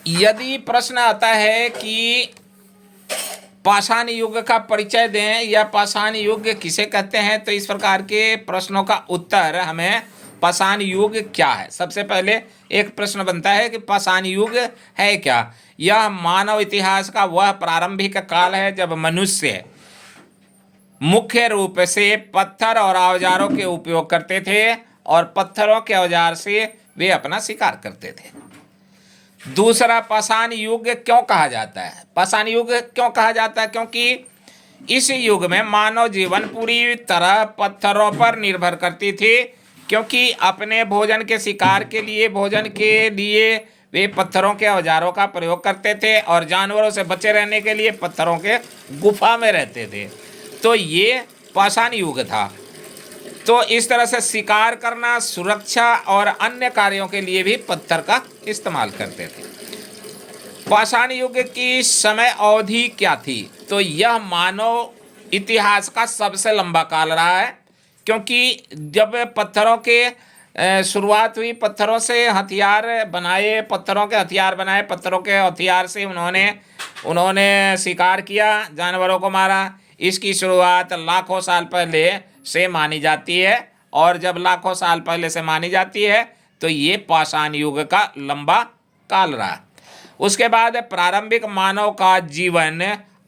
यदि प्रश्न आता है कि पाषाण युग का परिचय दें या पाषाण युग किसे कहते हैं, तो इस प्रकार के प्रश्नों का उत्तर हमें पाषाण युग क्या है, सबसे पहले एक प्रश्न बनता है कि पाषाण युग है क्या। यह मानव इतिहास का वह प्रारंभिक काल है जब मनुष्य मुख्य रूप से पत्थर और औजारों के उपयोग करते थे और पत्थरों के औजार से वे अपना शिकार करते थे। दूसरा, पाषाण युग क्यों कहा जाता है? पाषाण युग क्यों कहा जाता है? क्योंकि इस युग में मानव जीवन पूरी तरह पत्थरों पर निर्भर करती थी, क्योंकि अपने भोजन के शिकार के लिए, भोजन के लिए वे पत्थरों के औजारों का प्रयोग करते थे और जानवरों से बचे रहने के लिए पत्थरों के गुफा में रहते थे। तो ये पाषाण युग था। तो इस तरह से शिकार करना, सुरक्षा और अन्य कार्यों के लिए भी पत्थर का इस्तेमाल करते थे। पाषाण युग की समय अवधि क्या थी? तो यह मानव इतिहास का सबसे लंबा काल रहा है, क्योंकि जब पत्थरों के शुरुआत हुई, पत्थरों से हथियार बनाए, पत्थरों के हथियार बनाए, पत्थरों के हथियार से उन्होंने शिकार किया, जानवरों को मारा। इसकी शुरुआत लाखों साल पहले से मानी जाती है, और जब लाखों साल पहले से मानी जाती है तो ये पाषाण युग का लंबा काल रहा। उसके बाद प्रारंभिक मानव का जीवन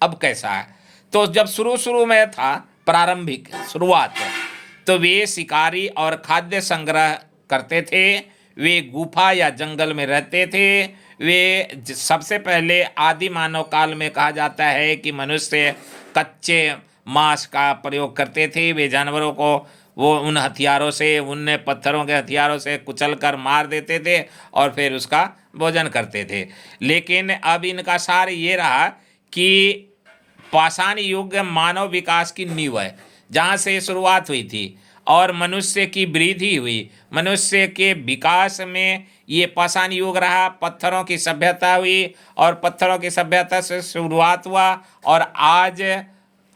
अब कैसा है? तो जब शुरू में था, प्रारंभिक शुरुआत, तो वे शिकारी और खाद्य संग्रह करते थे, वे गुफा या जंगल में रहते थे। वे सबसे पहले आदि मानव काल में कहा जाता है कि मनुष्य कच्चे मांस का प्रयोग करते थे। वे जानवरों को वो उन हथियारों से, उन पत्थरों के हथियारों से कुचल कर मार देते थे और फिर उसका भोजन करते थे। लेकिन अब इनका सार ये रहा कि पाषाण युग मानव विकास की नींव है, जहाँ से शुरुआत हुई थी और मनुष्य की वृद्धि हुई, मनुष्य के विकास में ये पाषाण युग रहा। पत्थरों की सभ्यता हुई और पत्थरों की सभ्यता से शुरुआत हुआ और आज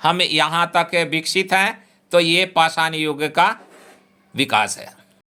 हम यहाँ तक विकसित हैं। तो ये पाषाण युग का विकास है।